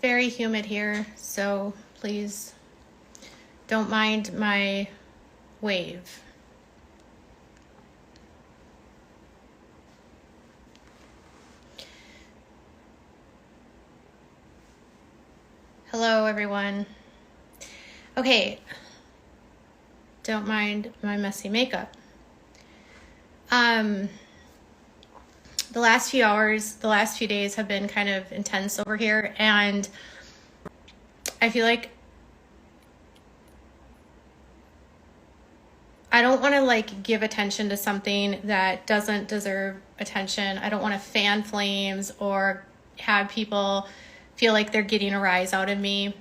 very humid here, so please don't mind my wave. Hello, everyone. Okay, don't mind my messy makeup. The last few hours, the last few days have been kind of intense over here, and I feel like I don't want to give attention to something that doesn't deserve attention. I don't want to fan flames or have people feel like they're getting a rise out of me.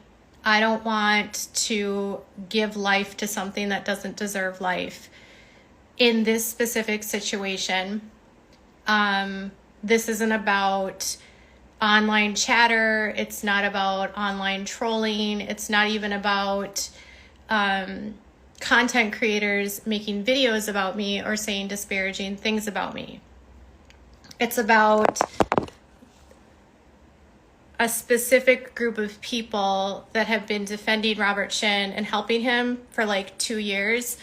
I don't want to give life to something that doesn't deserve life. In this specific situation, this isn't about online chatter. It's not about online trolling. It's not even about content creators making videos about me or saying disparaging things about me. It's about a specific group of people that have been defending Robert Shin and helping him for 2 years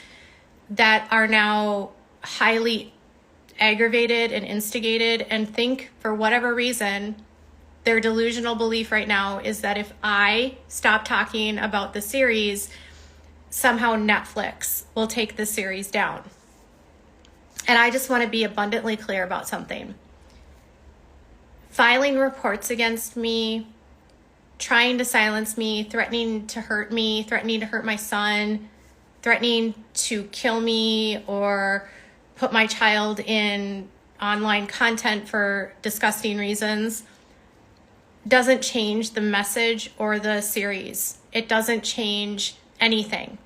that are now highly aggravated and instigated and think, for whatever reason, their delusional belief right now is that if I stop talking about the series, somehow Netflix will take the series down. And I just want to be abundantly clear about something. Filing reports against me, trying to silence me, threatening to hurt me, threatening to hurt my son, threatening to kill me or put my child in online content for disgusting reasons doesn't change the message or the series. It doesn't change anything.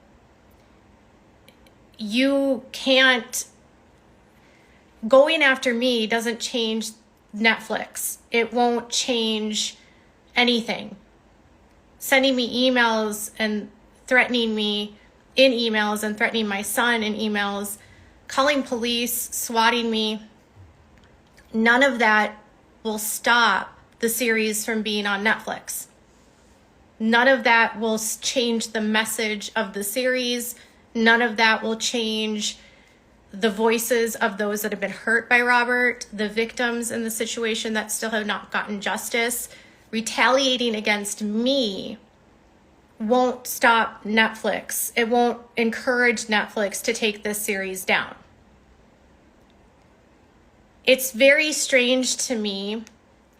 You can't, going after me doesn't change Netflix. It won't change anything. Sending me emails and threatening me in emails and threatening my son in emails, calling police, swatting me, none of that will stop the series from being on Netflix. None of that will change the message of the series. None of that will change the voices of those that have been hurt by Robert, the victims in the situation that still have not gotten justice. Retaliating against me won't stop Netflix. It won't encourage Netflix to take this series down. It's very strange to me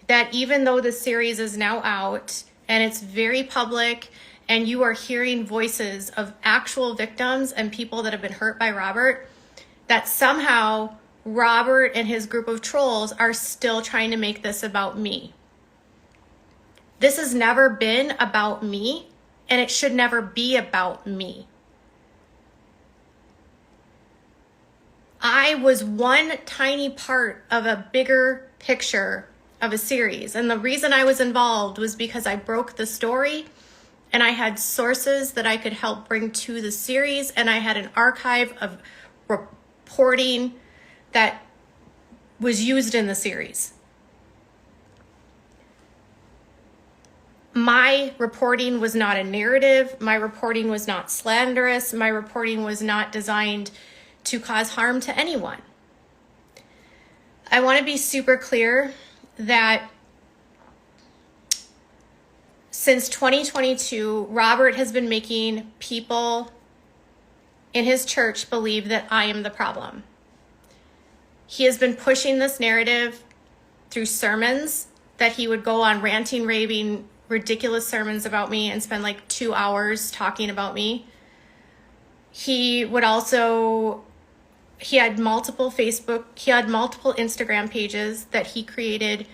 that even though the series is now out and it's very public and you are hearing voices of actual victims and people that have been hurt by Robert, that somehow Robert and his group of trolls are still trying to make this about me. This has never been about me, and it should never be about me. I was one tiny part of a bigger picture of a series. And the reason I was involved was because I broke the story and I had sources that I could help bring to the series. And I had an archive of reporting that was used in the series. My reporting was not a narrative. My reporting was not slanderous. My reporting was not designed to cause harm to anyone. I want to be super clear that since 2022, Robert has been making people in his church believe that I am the problem. He has been pushing this narrative through sermons that he would go on ranting, raving, ridiculous sermons about me and spend 2 hours talking about me. He had multiple Instagram pages that he created.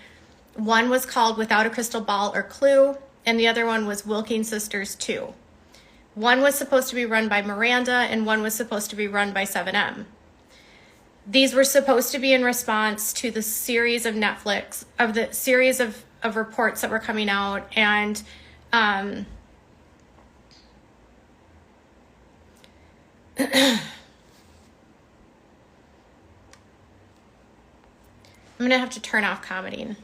One was called Without a Crystal Ball or Clue, and the other one was Wilking Sisters 2. One was supposed to be run by Miranda, and one was supposed to be run by 7M. These were supposed to be in response to the series of of reports that were coming out, and I'm going to have to turn off commenting.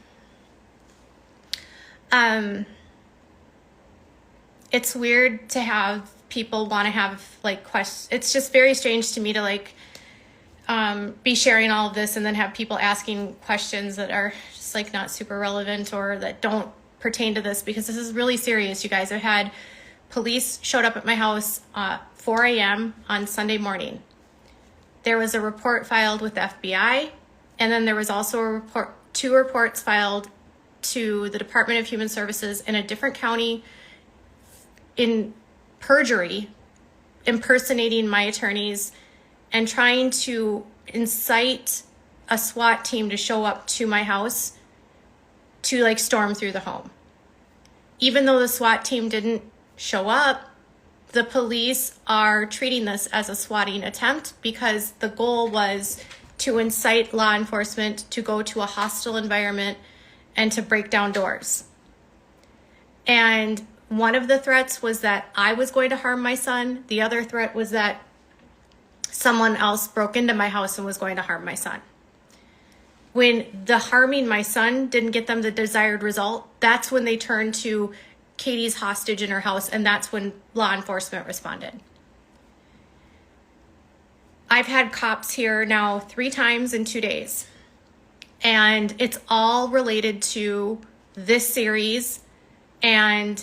it's weird to have people want to have like questions. It's just very strange to me to like be sharing all of this and then have people asking questions that are just like not super relevant or that don't pertain to this, because this is really serious, you guys. I've had police showed up at my house 4 a.m. on Sunday morning. There was a report filed with the FBI, and then there was also two reports filed to the Department of Human Services in a different county in perjury, impersonating my attorneys and trying to incite a SWAT team to show up to my house to like storm through the home. Even though the SWAT team didn't show up, the police are treating this as a swatting attempt because the goal was to incite law enforcement to go to a hostile environment and to break down doors. And one of the threats was that I was going to harm my son. The other threat was that someone else broke into my house and was going to harm my son. When the harming my son didn't get them the desired result, that's when they turned to Katie's hostage in her house, and that's when law enforcement responded. I've had cops here now 3 times in 2 days, and it's all related to this series and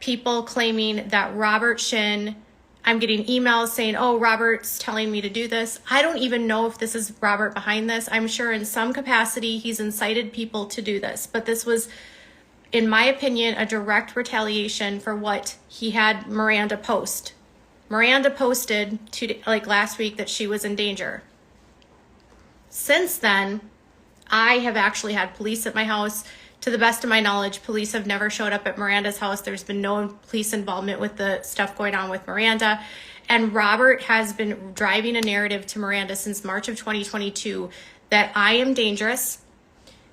people claiming that Robert Shin, I'm getting emails saying, oh, Robert's telling me to do this. I don't even know if this is Robert behind this. I'm sure in some capacity he's incited people to do this, but this was, in my opinion, a direct retaliation for what he had Miranda post. Miranda posted last week that she was in danger. Since then, I have actually had police at my house. To the best of my knowledge, police have never showed up at Miranda's house. There's been no police involvement with the stuff going on with Miranda. And Robert has been driving a narrative to Miranda since March of 2022 that I am dangerous,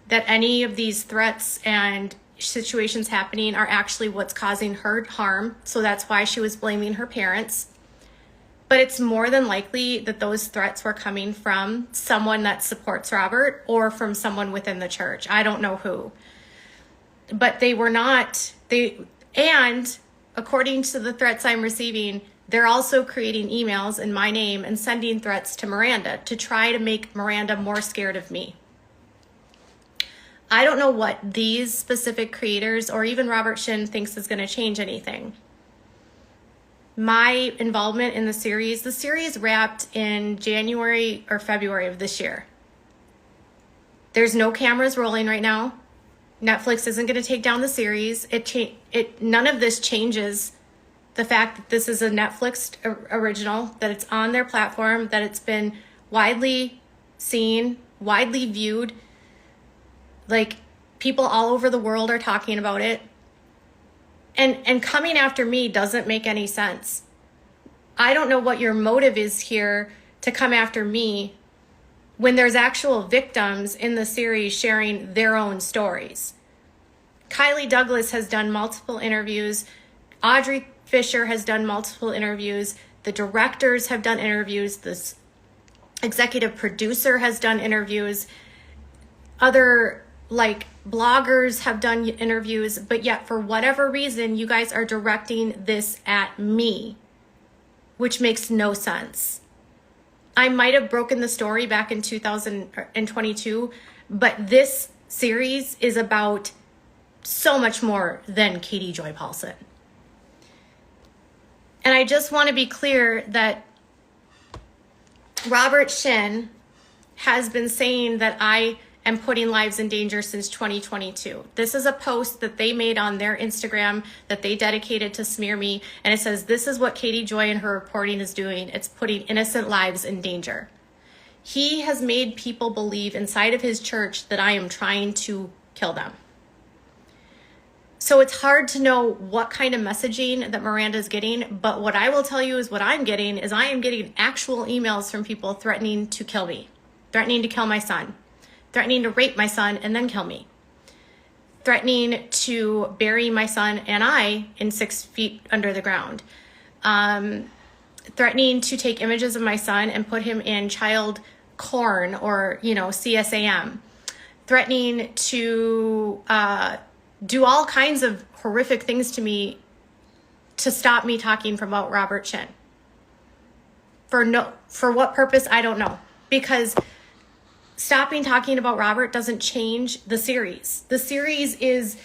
that any of these threats and situations happening are actually what's causing her harm. So that's why she was blaming her parents. But it's more than likely that those threats were coming from someone that supports Robert or from someone within the church. I don't know who. But they were not, and according to the threats I'm receiving, they're also creating emails in my name and sending threats to Miranda to try to make Miranda more scared of me. I don't know what these specific creators or even Robert Shin thinks is going to change anything. My involvement in the series wrapped in January or February of this year. There's no cameras rolling right now. Netflix isn't going to take down the series. None of this changes the fact that this is a Netflix original, that it's on their platform, that it's been widely seen, widely viewed. Like, people all over the world are talking about it. And coming after me doesn't make any sense. I don't know what your motive is here to come after me when there's actual victims in the series sharing their own stories. Kylie Douglas has done multiple interviews. Audrey Fisher has done multiple interviews. The directors have done interviews. The executive producer has done interviews. Other bloggers have done interviews, but yet for whatever reason, you guys are directing this at me, which makes no sense. I might have broken the story back in 2022, but this series is about so much more than Katie Joy Paulson. And I just want to be clear that Robert Shin has been saying that I am putting lives in danger since 2022. This is a post that they made on their Instagram that they dedicated to smear me. And it says, this is what Katie Joy and her reporting is doing. It's putting innocent lives in danger. He has made people believe inside of his church that I am trying to kill them. So it's hard to know what kind of messaging that Miranda is getting. But what I will tell you is what I'm getting is I am getting actual emails from people threatening to kill me, threatening to kill my son, threatening to rape my son and then kill me, threatening to bury my son and I in 6 feet under the ground, threatening to take images of my son and put him in child corn or, CSAM, threatening to do all kinds of horrific things to me to stop me talking about Robert Shin. For what purpose, I don't know. Because stopping talking about Robert doesn't change the series. The series is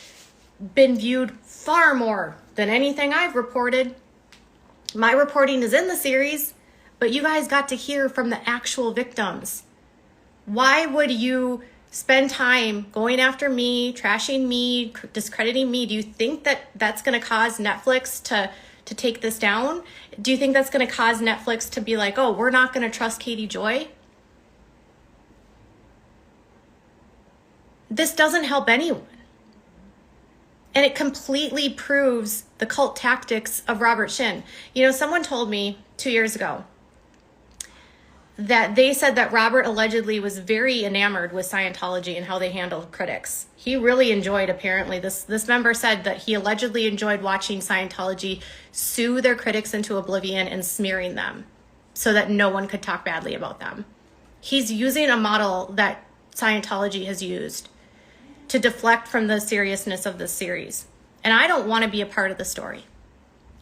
been viewed far more than anything I've reported. My reporting is in the series, but you guys got to hear from the actual victims. Why would you spend time going after me, trashing me, discrediting me? Do you think that that's going to cause Netflix to take this down? Do you think that's going to cause Netflix to be like, oh, we're not going to trust Katie Joy? This doesn't help anyone. And it completely proves the cult tactics of Robert Shin. You know, someone told me 2 years ago that they said that Robert allegedly was very enamored with Scientology and how they handled critics. He really enjoyed, apparently, this member said that he allegedly enjoyed watching Scientology sue their critics into oblivion and smearing them so that no one could talk badly about them. He's using a model that Scientology has used to deflect from the seriousness of this series. And I don't want to be a part of the story.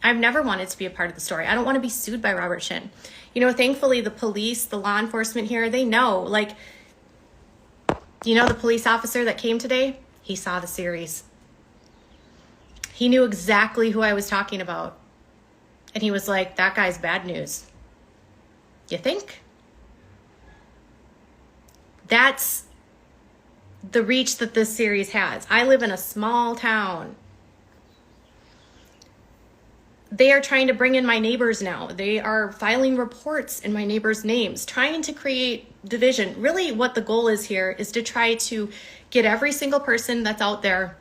I've never wanted to be a part of the story. I don't want to be sued by Robert Shin. You know, thankfully, the police, the law enforcement here, they know. Like, you know, the police officer that came today, he saw the series. He knew exactly who I was talking about. And he was like, that guy's bad news. You think? That's the reach that this series has. I live in a small town. They are trying to bring in my neighbors now. They are filing reports in my neighbors' names, trying to create division. Really, what the goal is here is to try to get every single person that's out there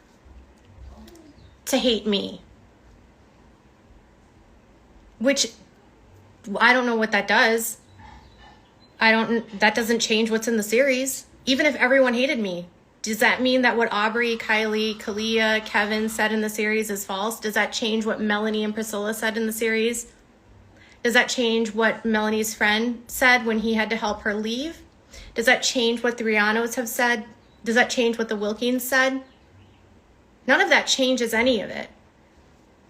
to hate me. Which, I don't know what that does. That doesn't change what's in the series. Even if everyone hated me, does that mean that what Aubrey, Kylie, Kalia, Kevin said in the series is false? Does that change what Melanie and Priscilla said in the series? Does that change what Melanie's friend said when he had to help her leave? Does that change what the Rianos have said? Does that change what the Wilkins said? None of that changes any of it.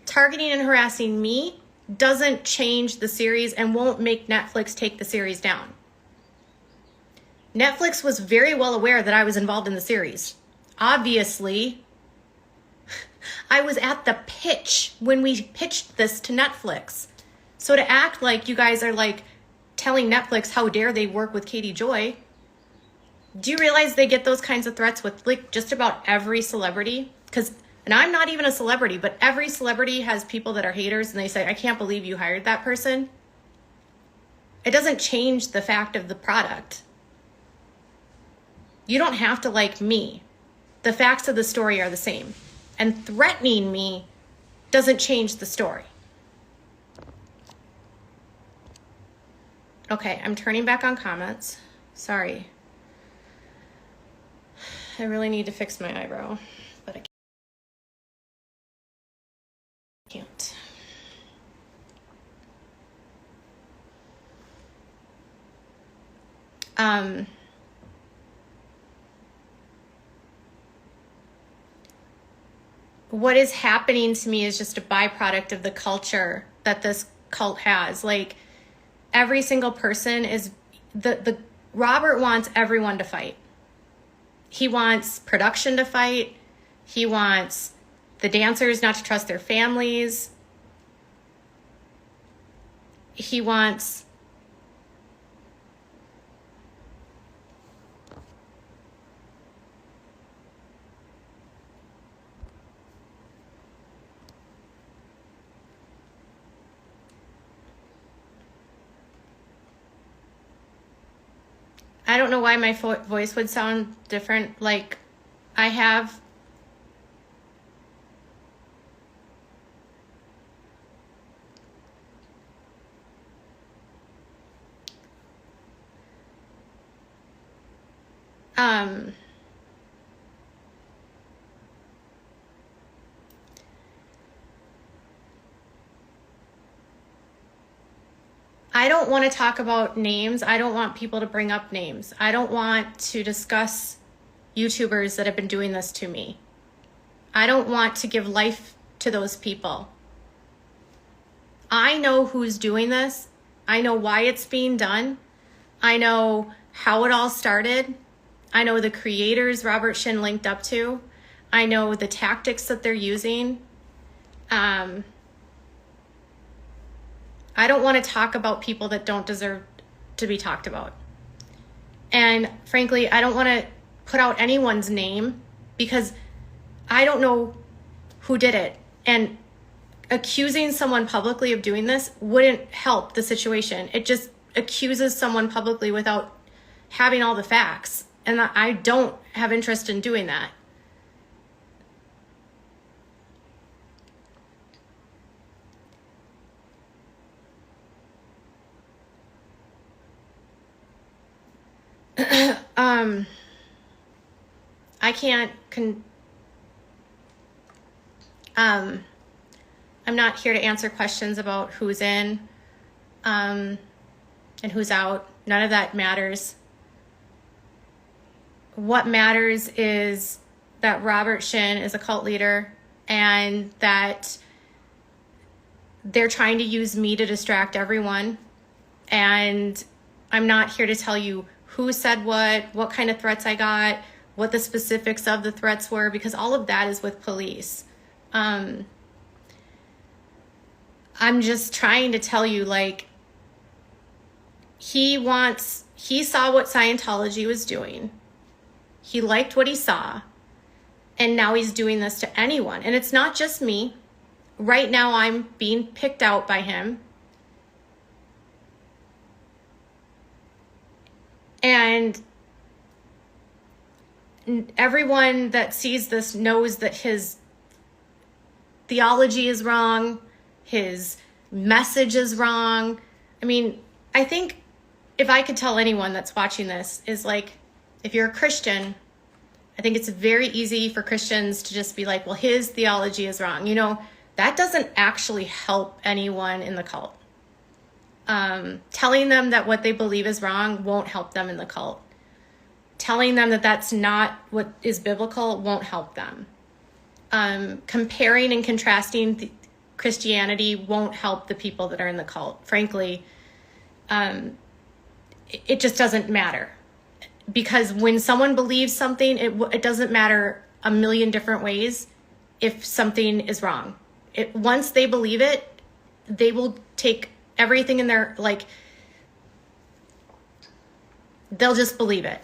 Targeting and harassing me doesn't change the series and won't make Netflix take the series down. Netflix was very well aware that I was involved in the series. Obviously, I was at the pitch when we pitched this to Netflix. So to act like you guys are like telling Netflix how dare they work with Katie Joy, do you realize they get those kinds of threats with like just about every celebrity? And I'm not even a celebrity, but every celebrity has people that are haters and they say, I can't believe you hired that person. It doesn't change the fact of the product. You don't have to like me. The facts of the story are the same. And threatening me doesn't change the story. Okay, I'm turning back on comments. Sorry. I really need to fix my eyebrow, but I can't. What is happening to me is just a byproduct of the culture that this cult has. Like, every single person is the Robert wants everyone to fight. He wants production to fight. He wants the dancers not to trust their families. He wants I don't know why my voice would sound different. Like, I have I don't want to talk about names. I don't want people to bring up names. I don't want to discuss YouTubers that have been doing this to me. I don't want to give life to those people. I know who's doing this. I know why it's being done. I know how it all started. I know the creators Robert Shin linked up to. I know the tactics that they're using. I don't want to talk about people that don't deserve to be talked about. And frankly, I don't want to put out anyone's name because I don't know who did it. And accusing someone publicly of doing this wouldn't help the situation. It just accuses someone publicly without having all the facts. And I don't have interest in doing that. I can't I'm not here to answer questions about who's in and who's out. None of that matters. What matters is that Robert Shin is a cult leader and that they're trying to use me to distract everyone. And I'm not here to tell you who said what kind of threats I got, what the specifics of the threats were, because all of that is with police. I'm just trying to tell you, like, he saw what Scientology was doing. He liked what he saw. And now he's doing this to anyone. And it's not just me. Right now I'm being picked out by him. And everyone that sees this knows that his theology is wrong. His message is wrong. I mean, I think if I could tell anyone that's watching this is like, if you're a Christian, I think it's very easy for Christians to just be like, well, his theology is wrong. You know, that doesn't actually help anyone in the cult. Telling them that what they believe is wrong won't help them in the cult. Telling them that that's not what is biblical won't help them. Comparing and contrasting Christianity won't help the people that are in the cult. Frankly, it just doesn't matter. Because when someone believes something, it doesn't matter a million different ways if something is wrong. Once they believe it, they will take everything in their, like, they'll just believe it.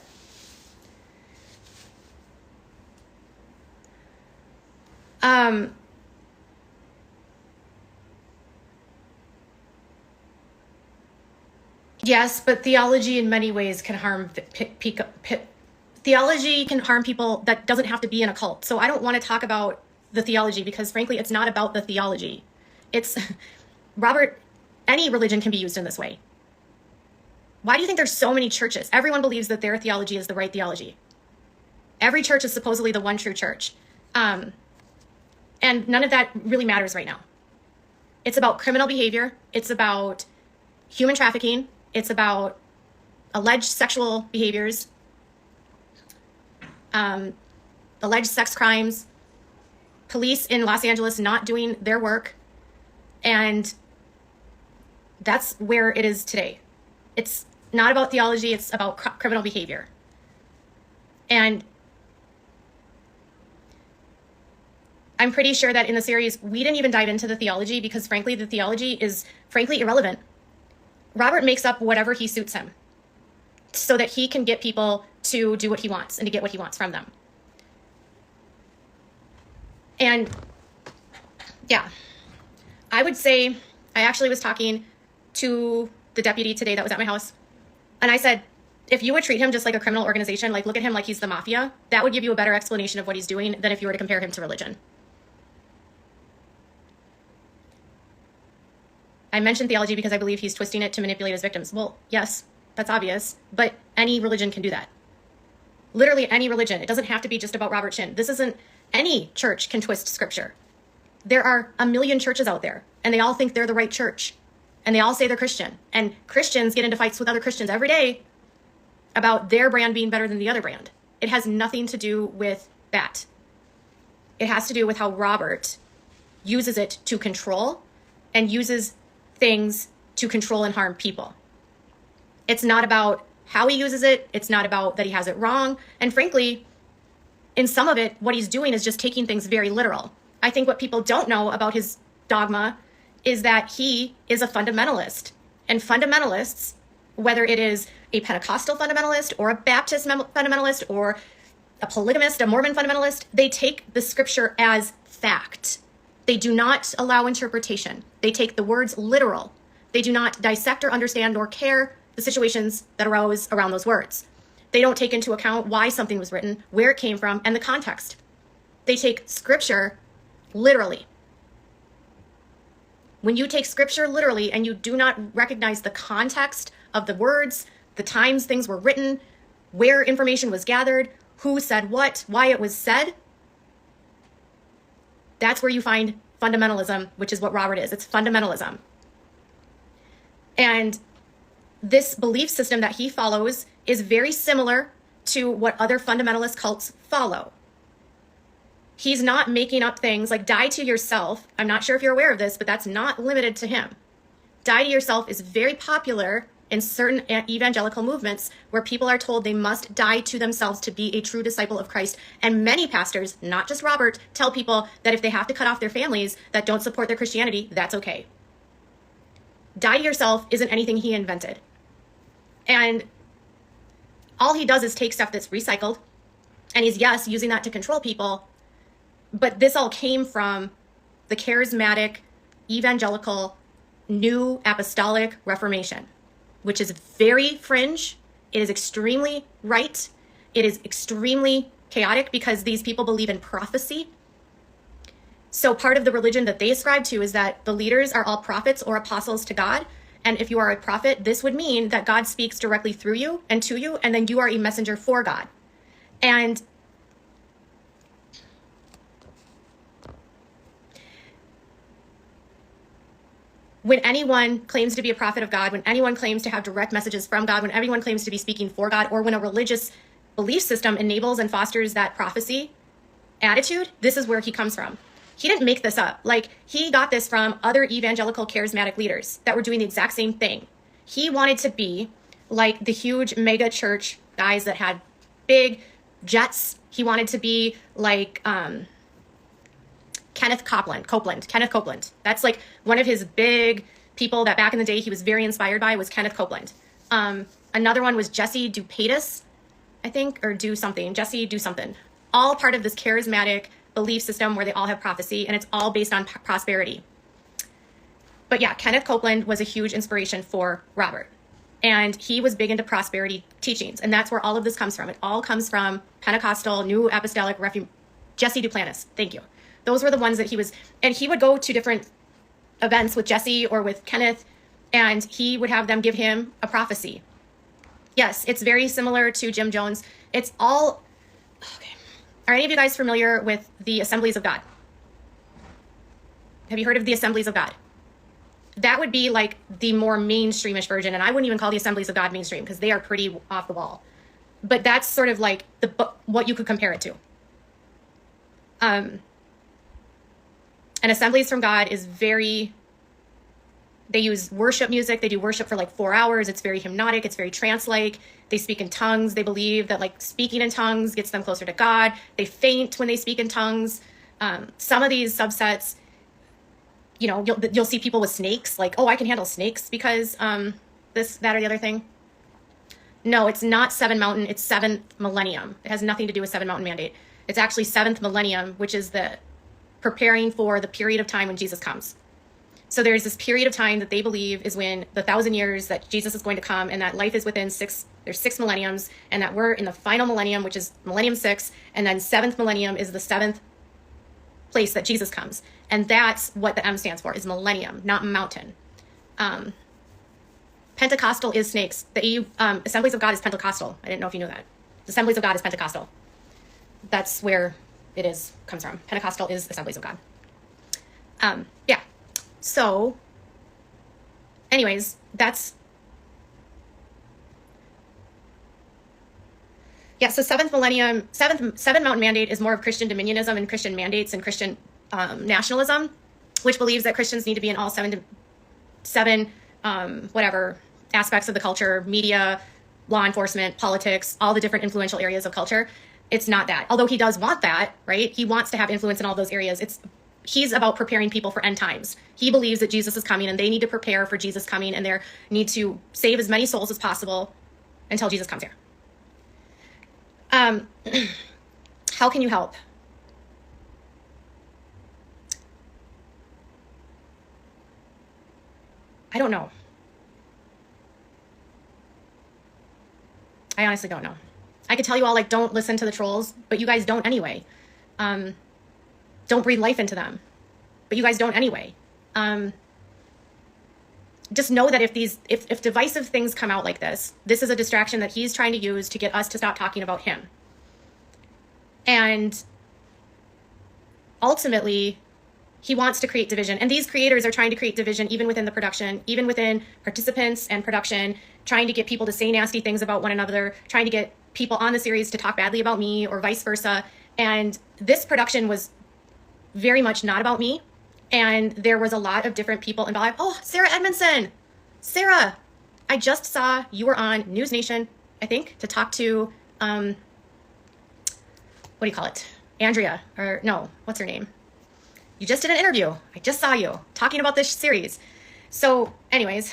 Yes, but theology in many ways can harm theology can harm people that doesn't have to be in a cult. So I don't want to talk about the theology because frankly, it's not about the theology. It's any religion can be used in this way. Why do you think there's so many churches? Everyone believes that their theology is the right theology. Every church is supposedly the one true church. And none of that really matters right now. It's about criminal behavior. It's about human trafficking. It's about alleged sexual behaviors, alleged sex crimes, police in Los Angeles not doing their work. And that's where it is today. It's not about theology. It's about criminal behavior. And I'm pretty sure that in the series, we didn't even dive into the theology because frankly, the theology is frankly irrelevant. Robert makes up whatever he suits him so that he can get people to do what he wants and to get what he wants from them. And yeah, I would say, I actually was talking to the deputy today that was at my house. And I said, if you would treat him just like a criminal organization, like look at him like he's the mafia, that would give you a better explanation of what he's doing than if you were to compare him to religion. I mentioned theology because I believe he's twisting it to manipulate his victims. Well, yes, that's obvious, but any religion can do that. Literally any religion. It doesn't have to be just about Robert Shin. Any church can twist scripture. There are a million churches out there, and they all think they're the right church, and they all say they're Christian. And Christians get into fights with other Christians every day about their brand being better than the other brand. It has nothing to do with that. It has to do with how Robert uses it to control and uses things to control and harm people. It's not about how he uses it. It's not about that he has it wrong. And frankly, in some of it, what he's doing is just taking things very literal. I think what people don't know about his dogma is that he is a fundamentalist. And fundamentalists, whether it is a Pentecostal fundamentalist or a Baptist fundamentalist or a polygamist, a Mormon fundamentalist, they take the scripture as fact. They do not allow interpretation. They take the words literal. They do not dissect or understand nor care the situations that arose around those words. They don't take into account why something was written, where it came from, and the context. They take scripture literally. When you take scripture literally and you do not recognize the context of the words, the times things were written, where information was gathered, who said what, why it was said, that's where you find fundamentalism, which is what Robert is. It's fundamentalism. And this belief system that he follows is very similar to what other fundamentalist cults follow. He's not making up things like die to yourself. I'm not sure if you're aware of this, but that's not limited to him. Die to yourself is very popular in certain evangelical movements where people are told they must die to themselves to be a true disciple of Christ. And many pastors, not just Robert, tell people that if they have to cut off their families that don't support their Christianity, that's okay. Die to yourself isn't anything he invented. And all he does is take stuff that's recycled, and he's, yes, using that to control people, but this all came from the charismatic, evangelical, new apostolic Reformation, which is very fringe. It is extremely right. It is extremely chaotic because these people believe in prophecy. So part of the religion that they ascribe to is that the leaders are all prophets or apostles to God. And if you are a prophet, this would mean that God speaks directly through you and to you, and then you are a messenger for God. And when anyone claims to be a prophet of God, when anyone claims to have direct messages from God, when everyone claims to be speaking for God, or when a religious belief system enables and fosters that prophecy attitude, this is where he comes from. He didn't make this up. Like, he got this from other evangelical charismatic leaders that were doing the exact same thing. He wanted to be like the huge mega church guys that had big jets. He wanted to be like Kenneth Copeland. That's like one of his big people that back in the day he was very inspired by was Kenneth Copeland. Another one was Jesse Dupatis, I think, or Jesse do something. All part of this charismatic belief system where they all have prophecy, and it's all based on prosperity. But yeah, Kenneth Copeland was a huge inspiration for Robert, and he was big into prosperity teachings, and that's where all of this comes from. It all comes from Pentecostal, New Apostolic, Jesse Duplantis. Thank you. Those were the ones that he was, and he would go to different events with Jesse or with Kenneth, and he would have them give him a prophecy. Yes, it's very similar to Jim Jones. It's all, okay. Are any of you guys familiar with the Assemblies of God? Have you heard of the Assemblies of God? That would be like the more mainstreamish version, and I wouldn't even call the Assemblies of God mainstream because they are pretty off the wall. But that's sort of like what you could compare it to. And Assemblies from God is very, they use worship music. They do worship for like 4 hours. It's very hypnotic. It's very trance-like. They speak in tongues. They believe that like speaking in tongues gets them closer to God. They faint when they speak in tongues. Some of these subsets, you know, you'll see people with snakes, like, oh, I can handle snakes because this, that, or the other thing. No, it's not Seven Mountain. It's Seventh Millennium. It has nothing to do with Seven Mountain Mandate. It's actually Seventh Millennium, which is the preparing for the period of time when Jesus comes. So there's this period of time that they believe is when the 1,000 years that Jesus is going to come, and that life is within there's 6 millenniums, and that we're in the final millennium, which is millennium 6, and then 7th millennium is the 7th place that Jesus comes. And that's what the M stands for, is millennium, not mountain. Pentecostal is snakes. The Assemblies of God is Pentecostal. I didn't know if you knew that. The Assemblies of God is Pentecostal. That's where it comes from. Pentecostal is Assemblies of God. Yeah. So, anyways, that's, yeah, so Seven Mountain Mandate is more of Christian dominionism and Christian mandates and Christian nationalism, which believes that Christians need to be in all 7 7 whatever aspects of the culture, media, law enforcement, politics, all the different influential areas of culture. It's not that. Although he does want that, right? He wants to have influence in all those areas. He's about preparing people for end times. He believes that Jesus is coming and they need to prepare for Jesus coming and they need to save as many souls as possible until Jesus comes here. How can you help? I don't know. I honestly don't know. I could tell you all, like, don't listen to the trolls, but you guys don't anyway. Don't breathe life into them, but you guys don't anyway. Just know that if divisive things come out like this is a distraction that he's trying to use to get us to stop talking about him. And ultimately, he wants to create division. And these creators are trying to create division even within the production, even within participants and production, trying to get people to say nasty things about one another, trying to get people on the series to talk badly about me or vice versa. And this production was very much not about me. And there was a lot of different people involved. Oh, Sarah Edmondson. Sarah, I just saw you were on News Nation, I think, to talk to, what do you call it? Andrea, or no, what's her name? You just did an interview. I just saw you talking about this series. So anyways,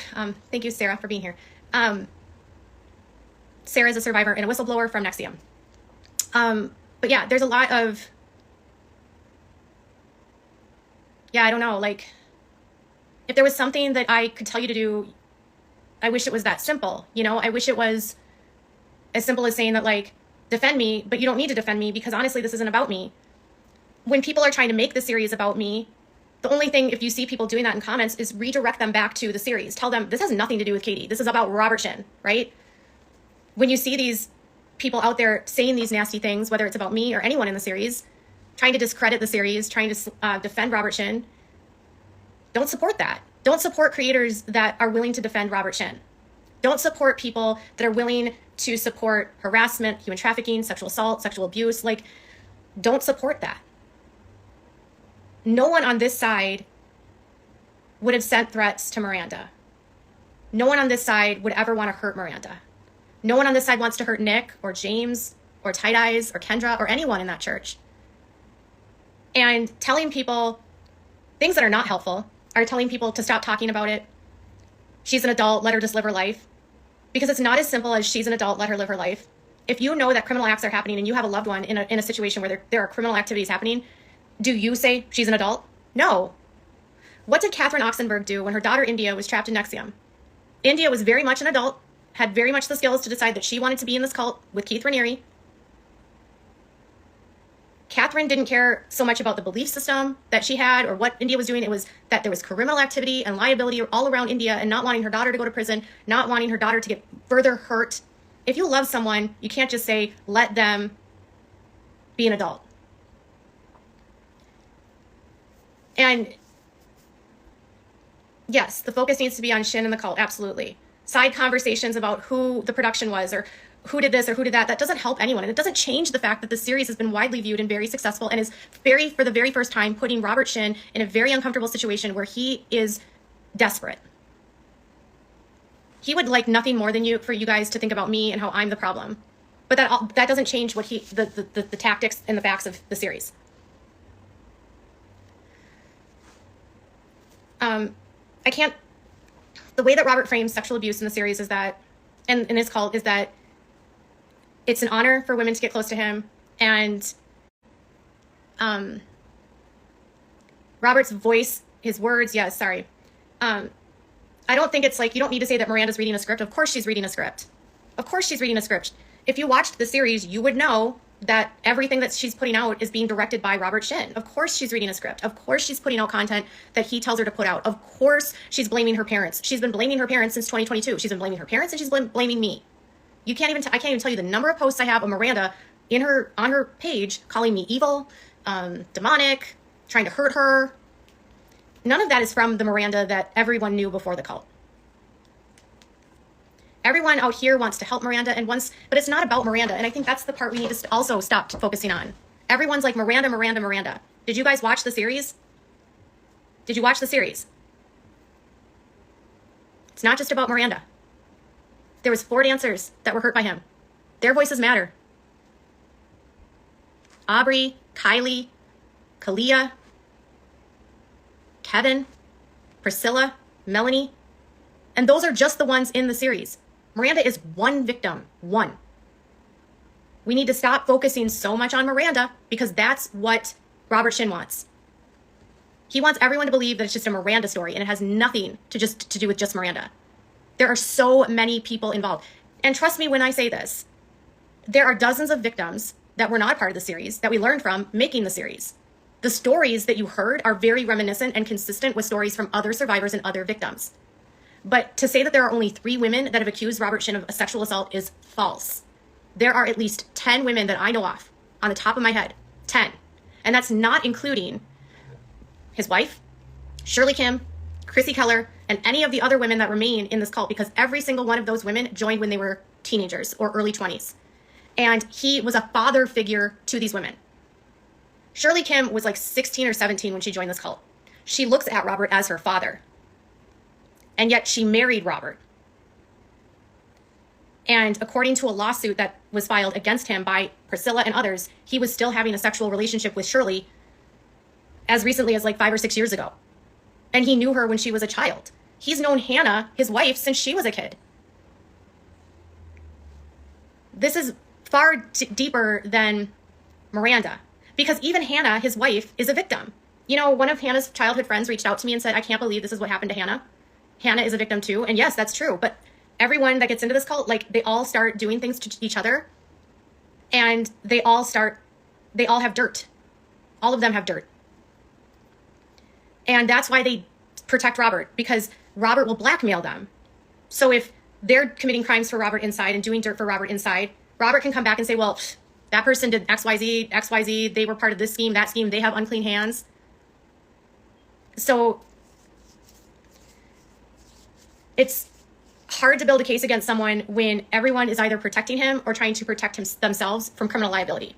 thank you, Sarah, for being here. Sarah is a survivor and a whistleblower from NXIVM. But yeah, there's a lot of, I don't know, like, if there was something that I could tell you to do, I wish it was that simple. You know, I wish it was as simple as saying that, like, defend me, but you don't need to defend me because honestly, this isn't about me. When people are trying to make the series about me, the only thing, if you see people doing that in comments, is redirect them back to the series. Tell them, this has nothing to do with Katie. This is about Robert Shin, right? When you see these people out there saying these nasty things, whether it's about me or anyone in the series, trying to discredit the series, trying to defend Robert Shin, don't support that. Don't support creators that are willing to defend Robert Shin. Don't support people that are willing to support harassment, human trafficking, sexual assault, sexual abuse. Like, don't support that. No one on this side would have sent threats to Miranda. No one on this side would ever want to hurt Miranda. No one on this side wants to hurt Nick or James or Tight Eyes or Kendra or anyone in that church. And telling people things that are not helpful are telling people to stop talking about it. She's an adult, let her just live her life. Because it's not as simple as she's an adult, let her live her life. If you know that criminal acts are happening and you have a loved one in a situation where there are criminal activities happening, do you say she's an adult? No. What did Catherine Oxenberg do when her daughter India was trapped in NXIVM? India was very much an adult, had very much the skills to decide that she wanted to be in this cult with Keith Raniere. Catherine didn't care so much about the belief system that she had or what India was doing. It was that there was criminal activity and liability all around India and not wanting her daughter to go to prison, not wanting her daughter to get further hurt. If you love someone, you can't just say, let them be an adult. And yes, the focus needs to be on Shin and the cult, absolutely. Side conversations about who the production was or who did this or who did that, that doesn't help anyone. And it doesn't change the fact that the series has been widely viewed and very successful and is for the very first time, putting Robert Shin in a very uncomfortable situation where he is desperate. He would like nothing more than for you guys to think about me and how I'm the problem. But that doesn't change what the tactics and the facts of the series. The way that Robert frames sexual abuse in the series is that, and in his cult, is that it's an honor for women to get close to him. And Robert's voice, his words, I don't think it's like, you don't need to say that Miranda's reading a script. Of course she's reading a script. Of course she's reading a script. If you watched the series, you would know that everything that she's putting out is being directed by Robert Shin. Of course she's reading a script. Of course she's putting out content that he tells her to put out. Of course she's blaming her parents. She's been blaming her parents since 2022. She's been blaming her parents and she's been blaming me. I can't even tell you the number of posts I have of Miranda on her page calling me evil, demonic, trying to hurt her. None of that is from the Miranda that everyone knew before the cult. Everyone out here wants to help Miranda but it's not about Miranda. And I think that's the part we need to also stop focusing on. Everyone's like, Miranda, Miranda, Miranda. Did you guys watch the series? Did you watch the series? It's not just about Miranda. There was 4 dancers that were hurt by him. Their voices matter. Aubrey, Kylie, Kalia, Kevin, Priscilla, Melanie. And those are just the ones in the series. Miranda is one victim. One. We need to stop focusing so much on Miranda because that's what Robert Shin wants. He wants everyone to believe that it's just a Miranda story and it has nothing to do with just Miranda. There are so many people involved. And trust me when I say this, there are dozens of victims that were not a part of the series that we learned from making the series. The stories that you heard are very reminiscent and consistent with stories from other survivors and other victims. But to say that there are only 3 women that have accused Robert Shin of a sexual assault is false. There are at least 10 women that I know of on the top of my head. 10. And that's not including his wife, Shirley Kim, Chrissy Keller, and any of the other women that remain in this cult, because every single one of those women joined when they were teenagers or early 20s. And he was a father figure to these women. Shirley Kim was like 16 or 17 when she joined this cult. She looks at Robert as her father. And yet she married Robert. And according to a lawsuit that was filed against him by Priscilla and others, he was still having a sexual relationship with Shirley as recently as like 5 or 6 years ago. And he knew her when she was a child. He's known Hannah, his wife, since she was a kid. This is far deeper than Miranda, because even Hannah, his wife, is a victim. You know, one of Hannah's childhood friends reached out to me and said, I can't believe this is what happened to Hannah. Hannah is a victim too. And yes, that's true. But everyone that gets into this cult, like, they all start doing things to each other, and they all have dirt. All of them have dirt. And that's why they protect Robert, because Robert will blackmail them. So if they're committing crimes for Robert inside and doing dirt for Robert inside, Robert can come back and say, well, that person did XYZ, they were part of this scheme, that scheme, they have unclean hands. So it's hard to build a case against someone when everyone is either protecting him or trying to protect themselves from criminal liability.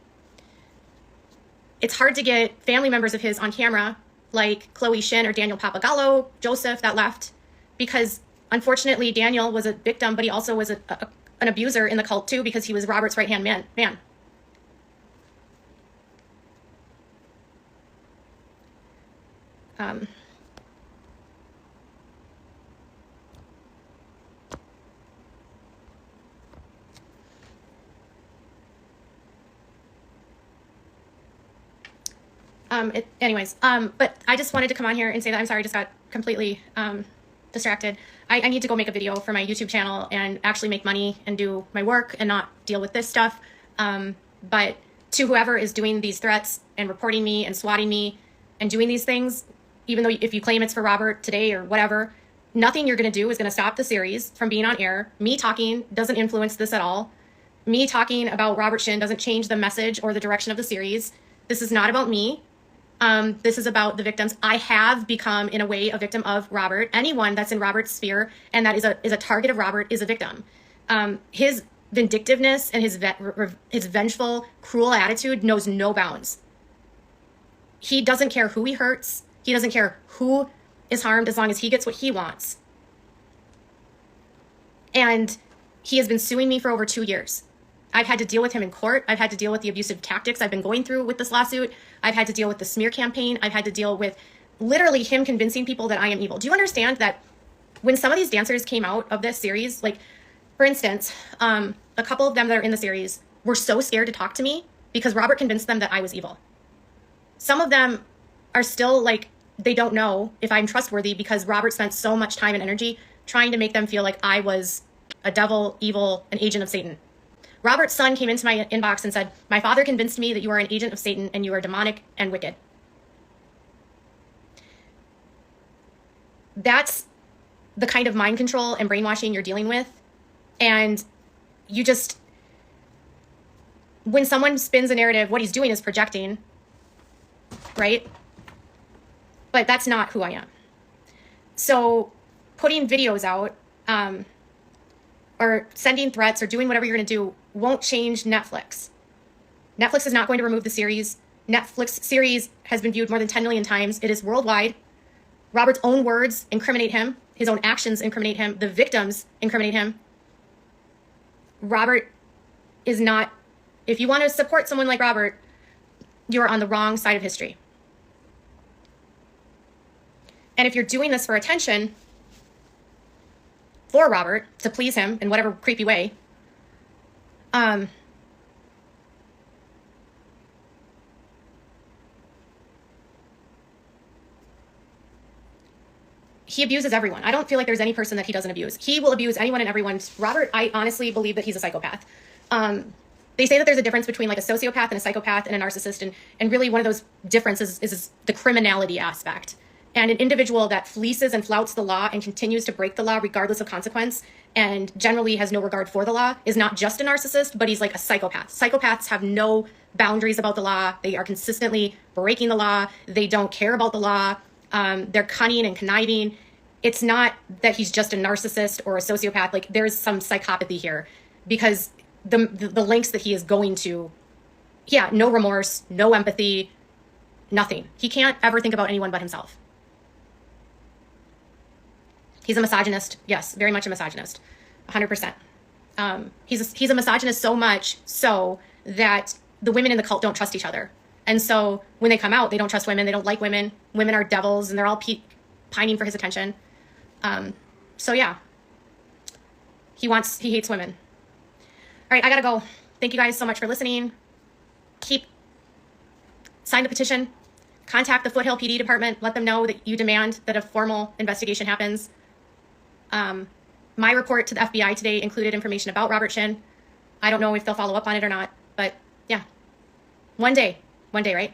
It's hard to get family members of his on camera, like Chloe Shin or Daniel Papagallo, Joseph, that left, because unfortunately Daniel was a victim, but he also was an abuser in the cult too, because he was Robert's right-hand man. But I just wanted to come on here and say that I'm sorry, I just got completely distracted. I need to go make a video for my YouTube channel and actually make money and do my work and not deal with this stuff. But to whoever is doing these threats and reporting me and swatting me and doing these things, even though if you claim it's for Robert today or whatever, nothing you're going to do is going to stop the series from being on air. Me talking doesn't influence this at all. Me talking about Robert Shin doesn't change the message or the direction of the series. This is not about me. This is about the victims. I have become, in a way, a victim of Robert. Anyone that's in Robert's sphere and that is a target of Robert is a victim. His vindictiveness and his vengeful, cruel attitude knows no bounds. He doesn't care who he hurts. He doesn't care who is harmed as long as he gets what he wants. And he has been suing me for over 2 years. I've had to deal with him in court. I've had to deal with the abusive tactics I've been going through with this lawsuit. I've had to deal with the smear campaign. I've had to deal with literally him convincing people that I am evil. Do you understand that when some of these dancers came out of this series, like, for instance, a couple of them that are in the series were so scared to talk to me because Robert convinced them that I was evil. Some of them are still like, they don't know if I'm trustworthy because Robert spent so much time and energy trying to make them feel like I was a devil, evil, an agent of Satan. Robert's son came into my inbox and said, my father convinced me that you are an agent of Satan and you are demonic and wicked. That's the kind of mind control and brainwashing you're dealing with. And you just, when someone spins a narrative, what he's doing is projecting, right? But that's not who I am. So putting videos out, or sending threats or doing whatever you're going to do won't change Netflix. Netflix is not going to remove the series. Netflix series has been viewed more than 10 million times. It is worldwide. Robert's own words incriminate him his own actions incriminate him. The victims incriminate him. Robert is not, if you want to support someone like Robert, you're on the wrong side of history. And if you're doing this for attention for Robert, to please him in whatever creepy way, he abuses everyone. I don't feel like there's any person that he doesn't abuse. He will abuse anyone and everyone. Robert, I honestly believe that he's a psychopath. They say that there's a difference between like a sociopath and a psychopath and a narcissist. And really one of those differences is the criminality aspect. And an individual that fleeces and flouts the law and continues to break the law regardless of consequence and generally has no regard for the law is not just a narcissist, but he's like a psychopath. Psychopaths have no boundaries about the law. They are consistently breaking the law. They don't care about the law. They're cunning and conniving. It's not that he's just a narcissist or a sociopath. Like there's some psychopathy here because the lengths that he is going to, yeah, no remorse, no empathy, nothing. He can't ever think about anyone but himself. He's a misogynist. Yes, very much a misogynist. 100%. He's a misogynist so much so that the women in the cult don't trust each other. And so when they come out, they don't trust women. They don't like women. Women are devils and they're all pining for his attention. So yeah, he hates women. All right, I gotta go. Thank you guys so much for listening. Sign the petition, contact the Foothill PD department, let them know that you demand that a formal investigation happens. My report to the FBI today included information about Robert Shin. I don't know if they'll follow up on it or not, but yeah, one day, right?